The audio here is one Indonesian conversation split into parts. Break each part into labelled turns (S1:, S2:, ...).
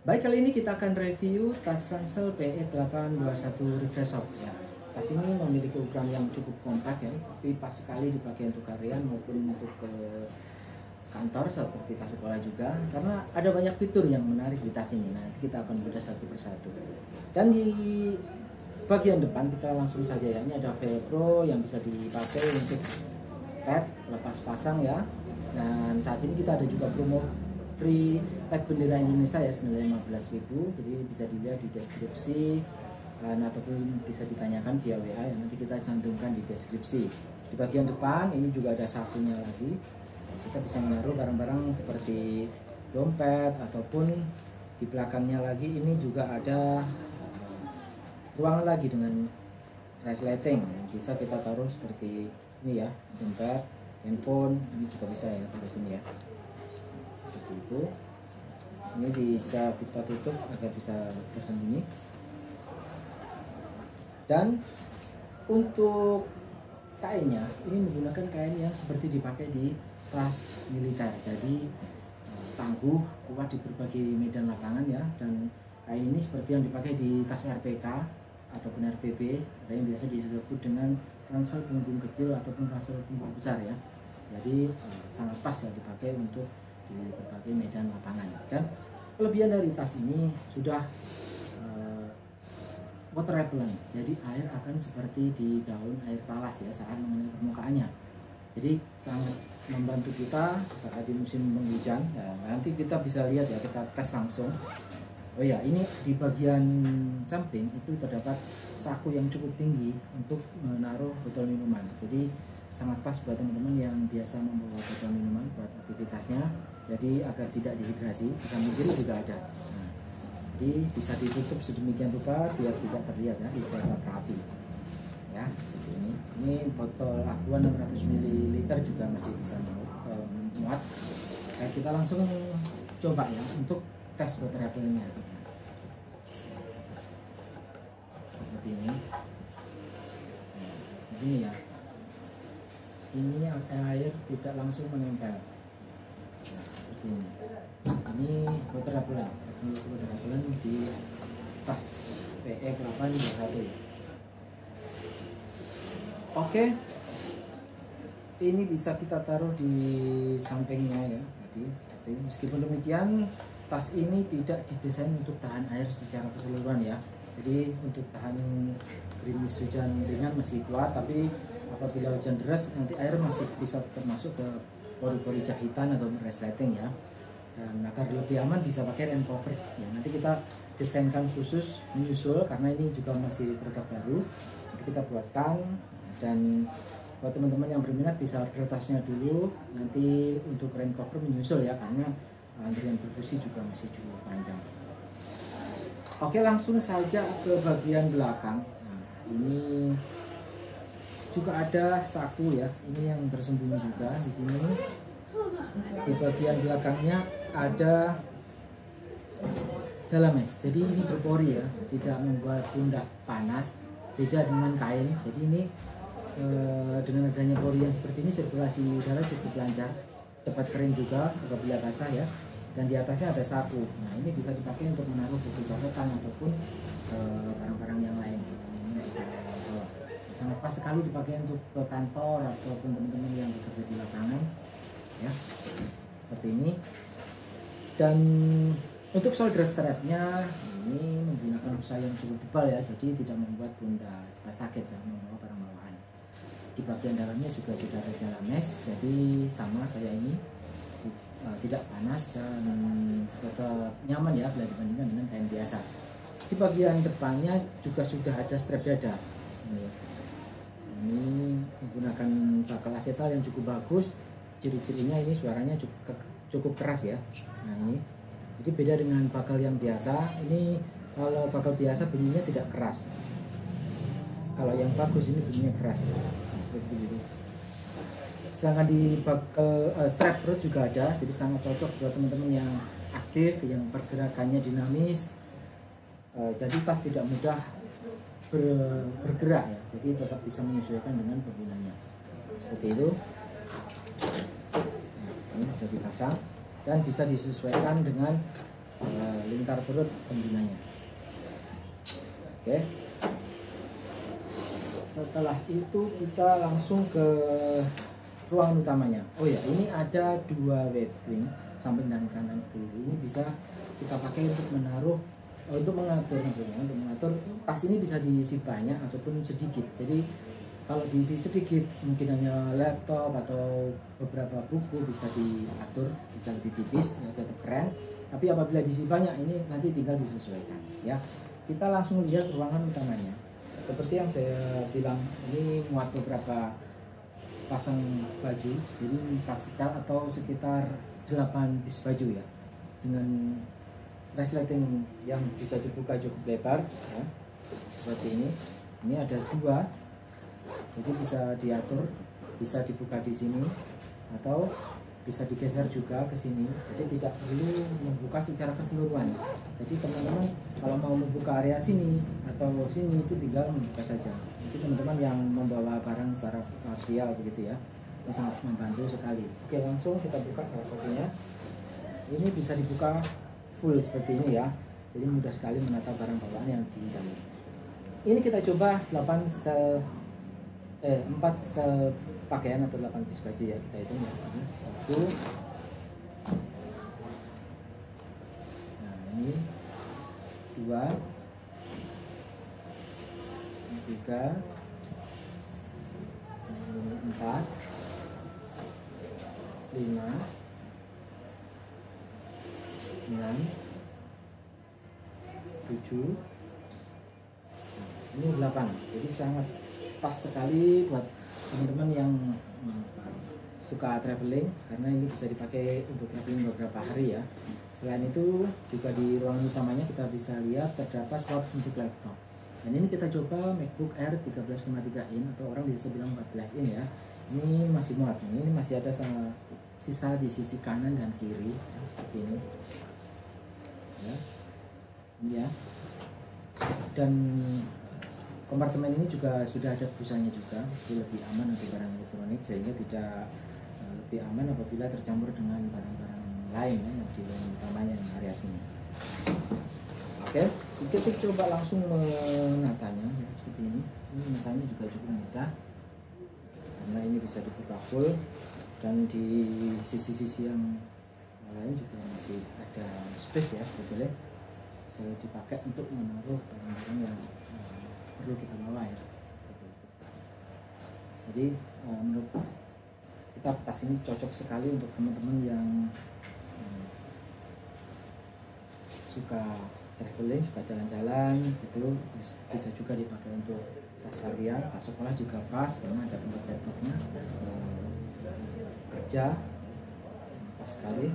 S1: Baik, kali ini kita akan review tas ransel PE821 Refresh Shop ya. Tas ini memiliki ukuran yang cukup kompak ya, tapi pas sekali dipakai untuk harian maupun untuk ke kantor seperti tas sekolah juga, karena ada banyak fitur yang menarik di tas ini. Nanti kita akan bedah satu persatu. Dan di bagian depan kita langsung saja ya, ini ada velcro yang bisa dipakai untuk pad lepas pasang ya. Dan saat ini kita ada juga promo free pad bendera Indonesia ya, senilai 15.000. Jadi bisa dilihat di deskripsi ataupun bisa ditanyakan via WA yang nanti kita cantumkan di deskripsi. Di bagian depan ini juga ada sakunya lagi. Kita bisa menaruh barang-barang seperti dompet ataupun di belakangnya lagi ini juga ada ruangan lagi dengan resleting. Bisa kita taruh seperti ini ya, dompet, handphone, ini juga bisa ya taruh sini ya. Seperti itu. Ini bisa kita tutup agar bisa tersembunyi. Dan untuk kainnya ini menggunakan kain yang seperti dipakai di tas militer, jadi tangguh, kuat di berbagai medan lapangan ya. Dan kain ini seperti yang dipakai di tas RPK ataupun RPB, ada yang biasa disebut dengan ransel punggung kecil ataupun ransel punggung besar ya. Jadi sangat pas ya dipakai untuk di berbagai medan lapangan. Dan kelebihan dari tas ini sudah water repellent, jadi air akan seperti di daun air talas ya saat mengenai permukaannya. Jadi sangat membantu kita saat di musim penghujan. Nah, nanti kita bisa lihat ya, kita tes langsung. Oh ya, ini di bagian samping itu terdapat saku yang cukup tinggi untuk menaruh botol minuman. Jadi sangat pas buat teman-teman yang biasa membawa botol minuman buat aktivitasnya. Jadi agar tidak dehidrasi, di samping kiri juga ada. Nah, jadi bisa ditutup sedemikian rupa biar tidak terlihat ya, tidak rapi. Ya, seperti ini. Ini botol aqua 600 ml juga masih bisa muat. Nah, kita langsung coba ya untuk tes water repellentnya. Seperti ini. Nah, ini ya. Ini air tidak langsung menempel. Nah, seperti ini. Ini water repellent di tas PE821. Oke, ini bisa kita taruh di sampingnya ya. Jadi seperti ini. Meskipun demikian, tas ini tidak didesain untuk tahan air secara keseluruhan ya. Jadi untuk tahan gerimis hujan ringan masih kuat, tapi apabila hujan deras nanti air masih bisa termasuk ke pori-pori jahitan atau resleting ya. Dan agar lebih aman bisa pakai rain cover ya, nanti kita desainkan khusus menyusul karena ini juga masih produk baru, nanti kita buatkan. Dan buat teman-teman yang berminat bisa order tasnya dulu, nanti untuk rain cover menyusul ya, karena antrian produksi juga masih cukup panjang. Oke, langsung saja ke bagian belakang. Nah, ini juga ada saku ya, ini yang tersembunyi juga di sini. Di bagian belakangnya ada jalames, jadi ini berpori ya, tidak membuat pundak panas, beda dengan kain. Jadi ini dengan adanya pori yang seperti ini, sirkulasi udara cukup lancar, cepat kering juga apabila basah ya. Dan di atasnya ada saku. Nah, ini bisa dipakai untuk menaruh buku catatan ataupun barang-barang yang lain. Ini sangat pas sekali dipakai untuk ke kantor ataupun teman-teman yang bekerja di lapangan ya, seperti ini. Dan untuk shoulder strapnya ini menggunakan busa yang cukup tebal ya, jadi tidak membuat pundak cepat sakit saat membawa barang bawaan. Di bagian dalamnya juga sudah ada jalames, jadi sama kayak ini, tidak panas dan tetap nyaman ya bila dibandingkan dengan kain biasa. Di bagian depannya juga sudah ada strap dada. Ini menggunakan bakal asetal yang cukup bagus. Ciri-cirinya ini suaranya cukup keras ya. Nah, ini jadi beda dengan bakal yang biasa. Ini kalau bakal biasa bunyinya tidak keras, kalau yang bagus ini bunyinya keras. Nah, seperti itu. Sedangkan di bakal strap perut juga ada, jadi sangat cocok buat teman-teman yang aktif, yang pergerakannya dinamis. Jadi tas tidak mudah bergerak ya, jadi tetap bisa menyesuaikan dengan penggunanya. Seperti itu. Nah, ini bisa dipasang dan bisa disesuaikan dengan lingkar perut pembinanya. Oke. Setelah itu kita langsung ke ruangan utamanya. Oh ya, ini ada 2 webbing samping dan kanan kiri. Ini bisa kita pakai untuk menaruh, untuk mengatur, maksudnya untuk mengatur tas ini bisa diisi banyak ataupun sedikit. Jadi kalau diisi sedikit mungkin hanya laptop atau beberapa buku bisa diatur, bisa lebih tipis, ya, tetap keren. Tapi apabila diisi banyak ini nanti tinggal disesuaikan ya. Kita langsung lihat ruangan utamanya. Seperti yang saya bilang, ini muat beberapa pasang baju, jadi 4 setel atau sekitar 8 piece baju ya, dengan resleting yang bisa dibuka cukup lebar ya, seperti ini. Ini ada 2, jadi bisa diatur, bisa dibuka di sini atau bisa digeser juga ke sini, jadi tidak perlu membuka secara keseluruhan. Jadi teman-teman kalau mau membuka area sini atau sini itu tinggal membuka saja. Jadi teman-teman yang membawa barang secara parsial begitu ya, ini sangat membantu sekali. Oke, langsung kita buka salah satunya. Ini bisa dibuka full seperti ini ya, jadi mudah sekali menata barang bawaan yang di dalam. Ini kita coba 4 setel pakaian atau 8 piece baju ya, kita hitung ya. 1, nah ini 2, 3, 4, 5, 6, 7, ini 8. Jadi sangat pas sekali buat teman-teman yang suka traveling, karena ini bisa dipakai untuk traveling beberapa hari ya. Selain itu juga di ruangan utamanya kita bisa lihat terdapat slot untuk laptop. Dan ini kita coba MacBook Air 13,3 in atau orang biasa bilang 14 in ya. Ini masih muat, ini masih ada sama sisa di sisi kanan dan kiri ya, seperti ini ya. Ini ya. Dan kompartemen ini juga sudah ada busanya juga, jadi lebih aman untuk barang elektronik, sehingga tidak lebih aman apabila tercampur dengan barang-barang lain ya, yang di ruangan utamanya yang area sini. Oke, kita coba langsung menatanya ya, seperti ini. Ini menatanya juga cukup mudah karena ini bisa dibuka full, dan di sisi-sisi yang lain juga masih ada space ya, sebetulnya bisa dipakai untuk menaruh barang-barang yang perlu kita bawa ya, seperti itu. Jadi menurut kita tas ini cocok sekali untuk teman-teman yang suka traveling, suka jalan-jalan gitu. Bisa juga dipakai untuk tas harian, tas sekolah juga pas karena ada tempat laptopnya, kerja pas sekali.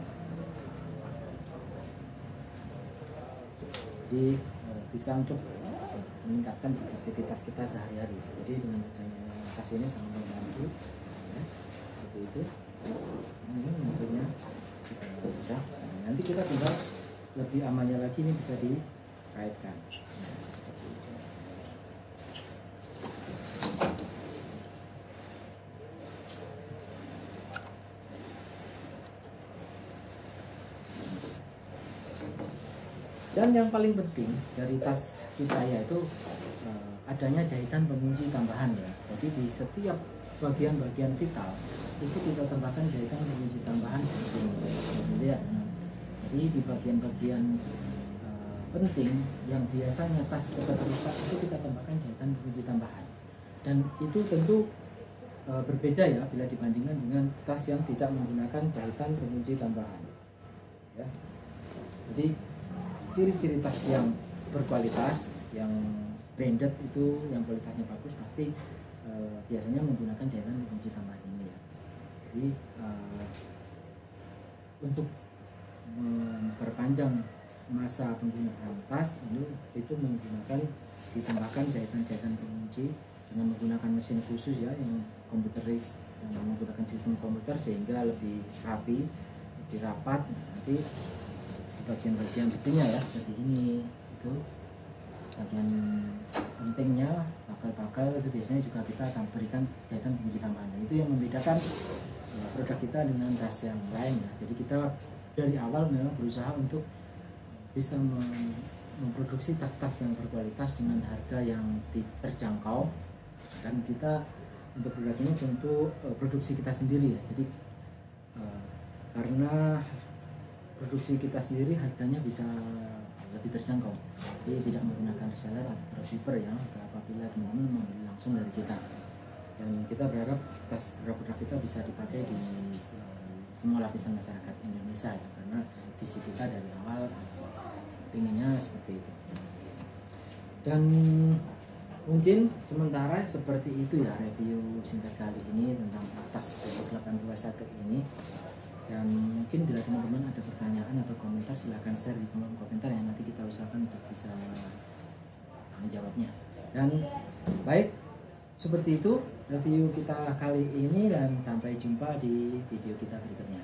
S1: Jadi bisa untuk meningkatkan aktivitas kita sehari-hari. Jadi dengan adanya tas ini sangat membantu ya, seperti itu. Ini menurutnya mudah. Nanti kita tinggal lebih amannya lagi, ini bisa dikaitkan. Dan yang paling penting dari tas kita yaitu adanya jahitan pengunci tambahan ya. Jadi di setiap bagian-bagian vital itu kita tambahkan jahitan pengunci tambahan seperti ini ya. Jadi di bagian-bagian penting yang biasanya tas cepat rusak itu kita tambahkan jahitan pengunci tambahan. Dan itu tentu berbeda ya bila dibandingkan dengan tas yang tidak menggunakan jahitan pengunci tambahan ya. Jadi ciri-ciri tas yang berkualitas, yang branded itu, yang kualitasnya bagus pasti biasanya menggunakan jahitan pengunci tambahan ini ya. Jadi untuk memperpanjang masa penggunaan tas itu menggunakan, ditambahkan jahitan-jahitan pengunci dengan menggunakan mesin khusus ya, yang komputeris, yang menggunakan sistem komputer sehingga lebih rapi, lebih rapat. Nanti bagian-bagian pentingnya ya, seperti ini itu bagian pentingnya, pakal-pakal itu biasanya juga kita akan berikan jahitan pengunci tambahan. Dan itu yang membedakan produk kita dengan tas yang lain ya. Jadi kita dari awal memang berusaha untuk bisa memproduksi tas-tas yang berkualitas dengan harga yang terjangkau, dan kita untuk produk ini tentu produksi kita sendiri ya. Jadi karena produksi kita sendiri harganya bisa lebih terjangkau, jadi tidak menggunakan reseller atau dropshipper ya apabila teman-teman membeli langsung dari kita. Dan kita berharap tas produk kita bisa dipakai di semua lapisan masyarakat Indonesia ya, karena visi kita dari awal inginnya seperti itu. Dan mungkin sementara seperti itu ya review singkat kali ini tentang tas Peugeot 821 ini. Dan mungkin bila teman-teman ada pertanyaan atau komentar, silahkan share di kolom komentar ya, nanti kita usahakan untuk bisa menjawabnya. Dan baik, seperti itu review kita kali ini, dan sampai jumpa di video kita berikutnya.